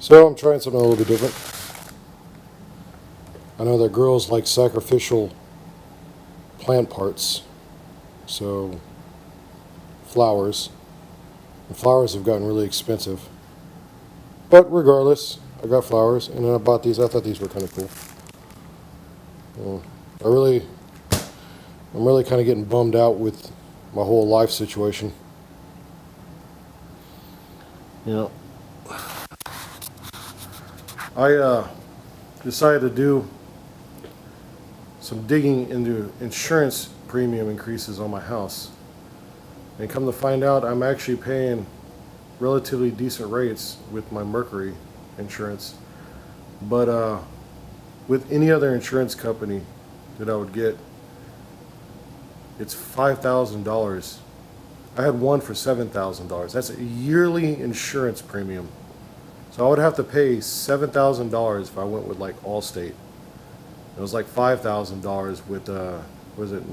So I'm trying something a little bit different. I know that girls like sacrificial plant parts, so flowers. And flowers have gotten really expensive. But regardless, I got flowers, and then I bought these. I thought these were kind of cool. I'm really kind of getting bummed out with my whole life situation. You know, I decided to do some digging into insurance premium increases on my house. And come to find out, I'm actually paying relatively decent rates with my Mercury insurance. But with any other insurance company that I would get, it's $5,000. I had one for $7,000. That's a yearly insurance premium. So I would have to pay $7,000 if I went with like Allstate. It was like $5,000 with was it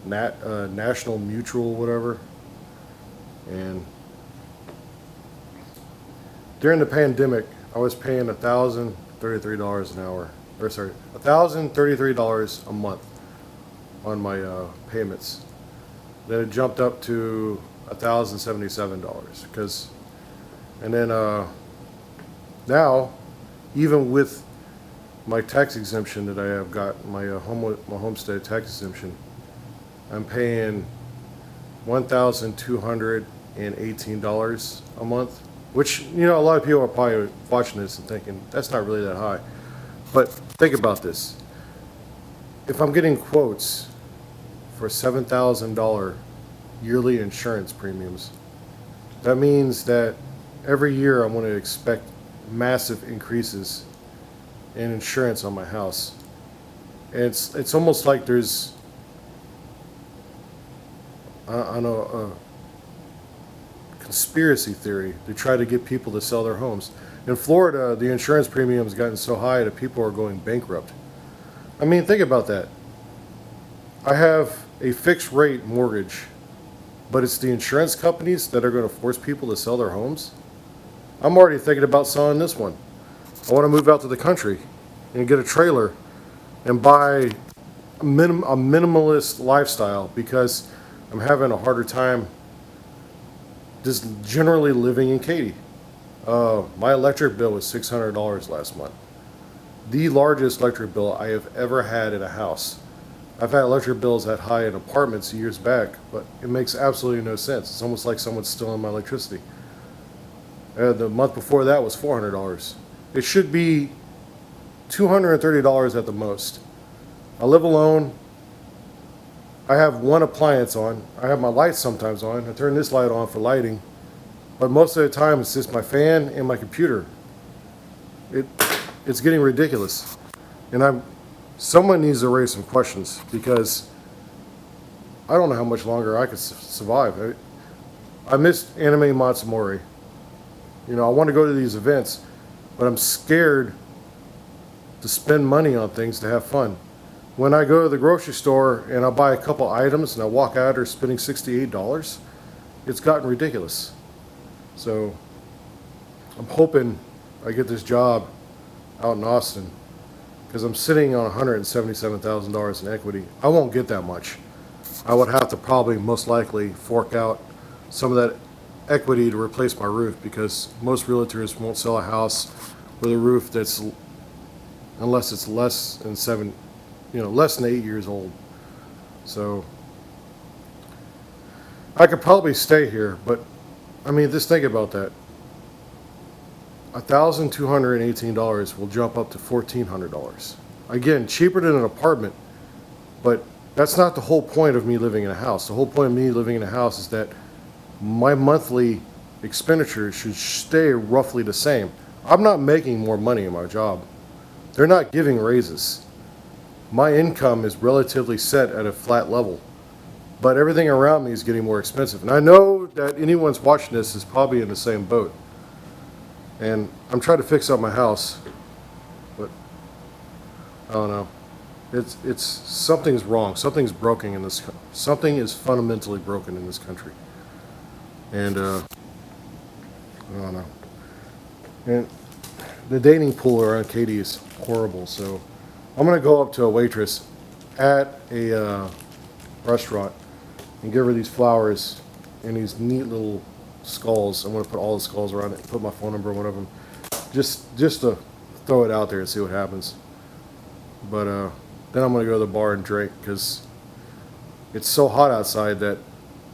National Mutual, whatever. And during the pandemic, I was paying $1,033 an hour, or sorry, $1,033 a month on my payments. Then it jumped up to $1,077 because, and then now, even with my tax exemption that I have got, my homestead tax exemption, I'm paying $1,218 a month, which, you know, a lot of people are probably watching this and thinking that's not really that high. But think about this. If I'm getting quotes for $7,000 yearly insurance premiums, that means that every year I'm going to expect massive increases in insurance on my house. And it's almost like there's I know a conspiracy theory to try to get people to sell their homes. In Florida, the insurance premium has gotten so high that people are going bankrupt. I mean, think about that. I have a fixed rate mortgage, but it's the insurance companies that are going to force people to sell their homes. I'm already thinking about selling this one. I want to move out to the country and get a trailer and buy a minimalist lifestyle because I'm having a harder time just generally living in Katy. My electric bill was $600 last month. The largest electric bill I have ever had in a house. I've had electric bills that high in apartments years back, but it makes absolutely no sense. It's almost like someone's stealing my electricity. The month before that was $400. It should be $230 at the most. I live alone. I have one appliance on. I have my lights sometimes on. I turn this light on for lighting. But most of the time it's just my fan and my computer. It's getting ridiculous. And someone needs to raise some questions because I don't know how much longer I could survive. I miss Anime Matsumori. You know, I want to go to these events, but I'm scared to spend money on things to have fun. When I go to the grocery store and I buy a couple items and I walk out there spending $68, it's gotten ridiculous. So I'm hoping I get this job out in Austin because I'm sitting on $177,000 in equity. I won't get that much. I would have to probably most likely fork out some of that equity to replace my roof because most realtors won't sell a house with a roof that's, unless it's less than 8 years old. So I could probably stay here, but I mean, just think about that. $1,218 will jump up to $1,400. Again, cheaper than an apartment, but that's not the whole point of me living in a house. The whole point of me living in a house is that my monthly expenditure should stay roughly the same. I'm not making more money in my job. They're not giving raises. My income is relatively set at a flat level, but everything around me is getting more expensive. And I know that anyone's watching this is probably in the same boat. And I'm trying to fix up my house, but I don't know. It's something's wrong. Something's broken in this. Something is fundamentally broken in this country. And I don't know. And the dating pool around Katy is horrible. So I'm gonna go up to a waitress at a restaurant and give her these flowers and these neat little skulls. I'm gonna put all the skulls around it, put my phone number on one of them, just to throw it out there and see what happens. But then I'm gonna go to the bar and drink because it's so hot outside that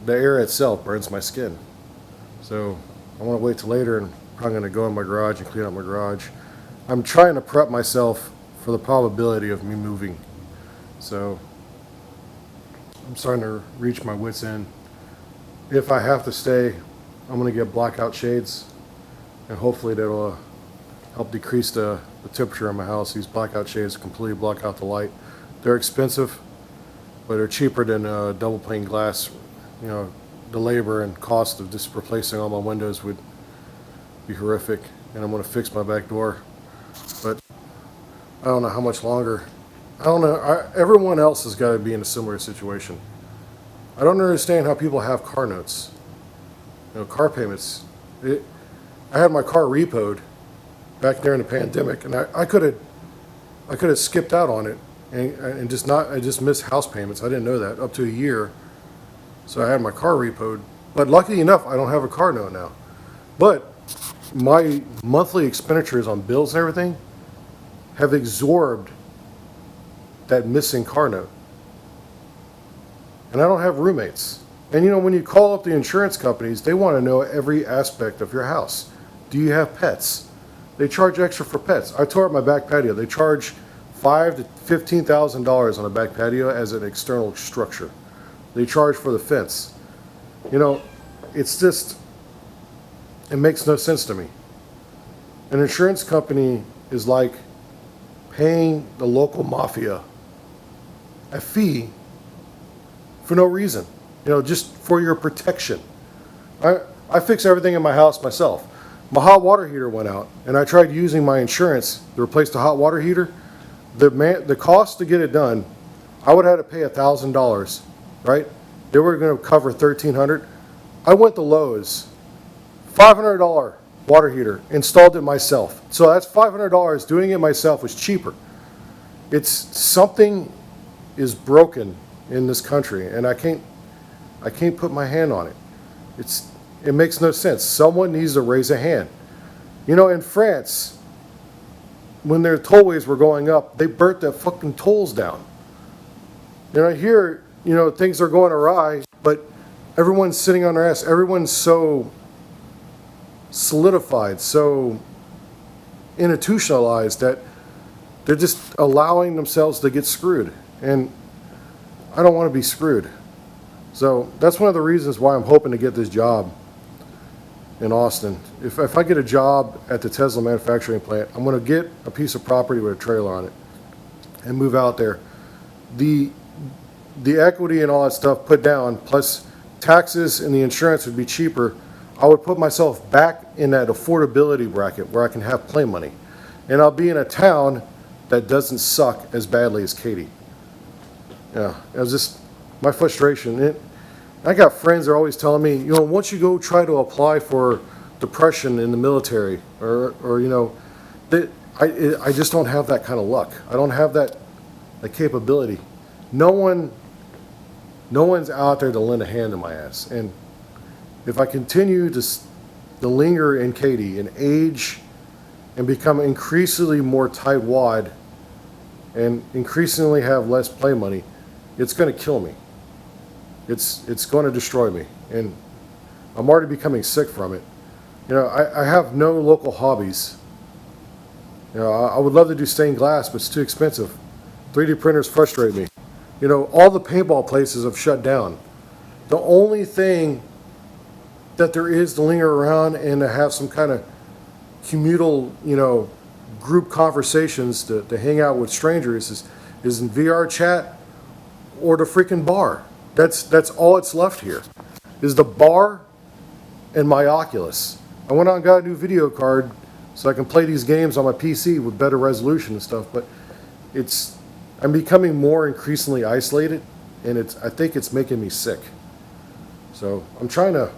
the air itself burns my skin. So I want to wait till later, and I'm going to go in my garage and clean up my garage. I'm trying to prep myself for the probability of me moving. So I'm starting to reach my wits end. If I have to stay, I'm going to get blackout shades, and hopefully that'll help decrease the temperature in my house. These blackout shades completely block out the light. They're expensive, but they're cheaper than double pane glass. You know, the labor and cost of just replacing all my windows would be horrific, and I'm going to fix my back door. But I don't know how much longer. I don't know. Everyone else has got to be in a similar situation. I don't understand how people have car notes. You know, car payments. I had my car repoed back during the pandemic, and I could have skipped out on it and I just missed house payments. I didn't know that up to a year. So I had my car repoed. But lucky enough, I don't have a car note now. But my monthly expenditures on bills and everything have absorbed that missing car note. And I don't have roommates. And you know, when you call up the insurance companies, they want to know every aspect of your house. Do you have pets? They charge extra for pets. I tore up my back patio. They charge $5,000 to $15,000 on a back patio as an external structure. They charge for the fence. You know, it's just, it makes no sense to me. An insurance company is like paying the local mafia a fee for no reason, you know, just for your protection. I fix everything in my house myself. My hot water heater went out, and I tried using my insurance to replace the hot water heater. The cost to get it done, I would have had to pay $1,000, right? They were going to cover $1,300. I went to Lowe's, $500 water heater, installed it myself. So that's $500. Doing it myself was cheaper. It's something is broken in this country, and I can't put my hand on it. It makes no sense. Someone needs to raise a hand. You know, in France, when their tollways were going up, they burnt their fucking tolls down. You know, here, you know, things are going awry, but everyone's sitting on their ass. Everyone's so solidified, so institutionalized that they're just allowing themselves to get screwed. And I don't want to be screwed. So that's one of the reasons why I'm hoping to get this job in Austin. If I get a job at the Tesla manufacturing plant, I'm going to get a piece of property with a trailer on it and move out there. The equity and all that stuff put down, plus taxes and the insurance would be cheaper. I would put myself back in that affordability bracket where I can have play money. And I'll be in a town that doesn't suck as badly as Katy. Yeah, it was just my frustration. I got friends that are always telling me, you know, once you go try to apply for depression in the military, or you know, that I just don't have that kind of luck. I don't have that capability. No one's out there to lend a hand to my ass. And if I continue to linger in Katy and age and become increasingly more tightwad and increasingly have less play money, it's going to kill me. It's going to destroy me, and I'm already becoming sick from it. You know, I have no local hobbies. You know, I would love to do stained glass, but it's too expensive. 3D printers frustrate me. You know, all the paintball places have shut down. The only thing that there is to linger around and to have some kind of communal, you know, group conversations to hang out with strangers is in VR chat or the freaking bar. That's all it's left here, is the bar and my Oculus. I went out and got a new video card so I can play these games on my PC with better resolution and stuff, but I'm becoming more increasingly isolated, and I think it's making me sick. So I'm trying to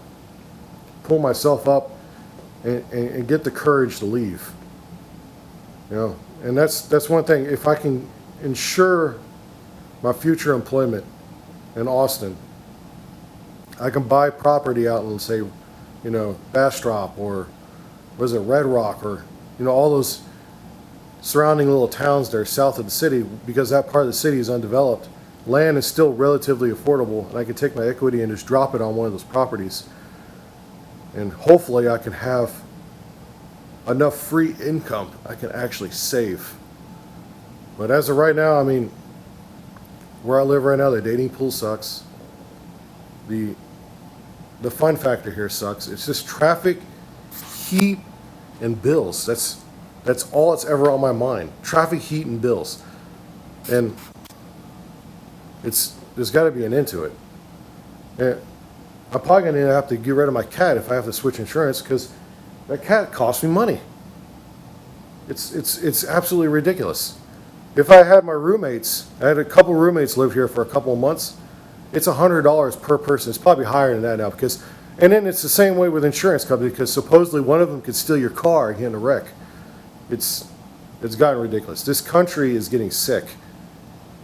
pull myself up and get the courage to leave. You know, and that's one thing. If I can ensure my future employment in Austin, I can buy property out in, say, you know, Bastrop, or was it Red Rock, or, you know, all those surrounding little towns there south of the city, because that part of the city is undeveloped. Land is still relatively affordable, and I can take my equity and just drop it on one of those properties. And hopefully I can have enough free income I can actually save. But as of right now, I mean, where I live right now, the dating pool sucks. The fun factor here sucks. It's just traffic, heat, and bills. That's all that's ever on my mind. Traffic, heat, and bills. And there's got to be an end to it. And I'm probably going to have to get rid of my cat if I have to switch insurance, because that cat costs me money. It's absolutely ridiculous. If I had my roommates, I had a couple roommates live here for a couple of months, it's $100 per person. It's probably higher than that now, because, and then it's the same way with insurance companies, because supposedly one of them could steal your car and get in a wreck. It's gotten ridiculous. This country is getting sick,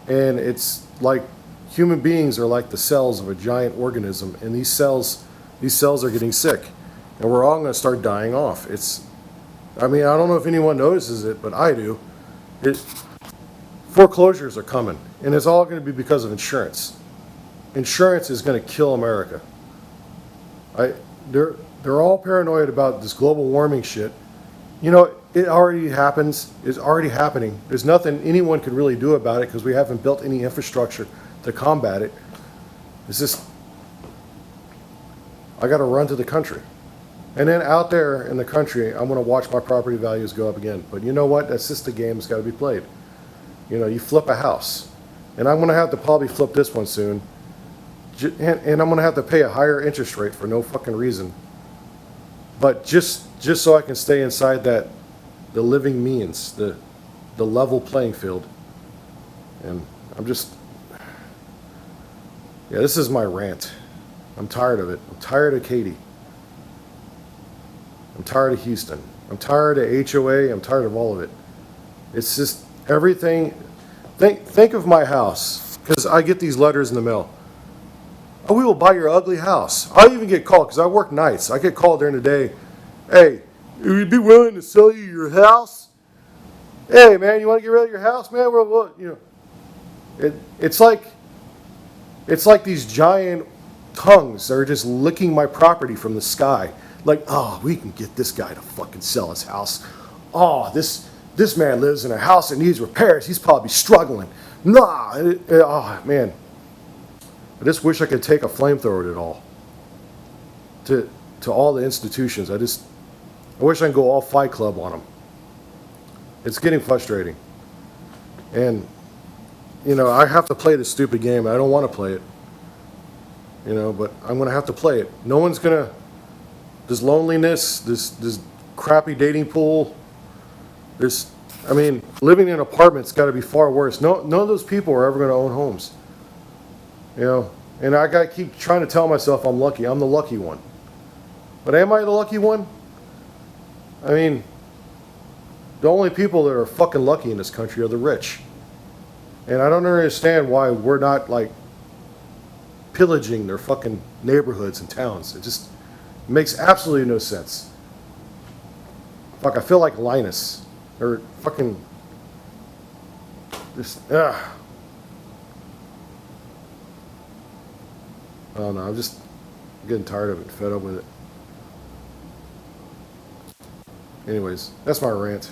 and it's like human beings are like the cells of a giant organism, and these cells are getting sick, and we're all going to start dying off. I mean, I don't know if anyone notices it, but I do. Foreclosures are coming, and it's all going to be because of insurance. Insurance is going to kill America. They're all paranoid about this global warming shit. You know, it already happens. It's already happening. There's nothing anyone can really do about it, because we haven't built any infrastructure to combat it. It's just, I got to run to the country. And then out there in the country, I'm going to watch my property values go up again. But you know what? That's just the game that's got to be played. You know, you flip a house. And I'm going to have to probably flip this one soon. And I'm going to have to pay a higher interest rate for no fucking reason. But just so I can stay inside the living means, the level playing field. And I'm just, yeah, this is my rant. I'm tired of it. I'm tired of Katy. I'm tired of Houston. I'm tired of HOA. I'm tired of all of it. It's just everything. Think of my house, because I get these letters in the mail. Oh, we will buy your ugly house. I even get called, because I work nights. I get called during the day. Hey, would you be willing to sell you your house? Hey, man, you want to get rid of your house, man? Well, you know, it's like these giant tongues that are just licking my property from the sky. Like, oh, we can get this guy to fucking sell his house. Oh, this man lives in a house that needs repairs. He's probably struggling. Nah, oh, man. I just wish I could take a flamethrower at it all. To all the institutions. I wish I could go all Fight Club on them. It's getting frustrating. And, you know, I have to play this stupid game. I don't want to play it. You know, but I'm going to have to play it. No one's going to, this loneliness, this crappy dating pool, I mean, living in an apartment's got to be far worse. None of those people are ever going to own homes. You know, and I got to keep trying to tell myself I'm lucky. I'm the lucky one. But am I the lucky one? I mean, the only people that are fucking lucky in this country are the rich. And I don't understand why we're not, like, pillaging their fucking neighborhoods and towns. It just makes absolutely no sense. Fuck, I feel like Linus. Or fucking, just, I don't know, I'm just getting tired of it, fed up with it. Anyways, that's my rant.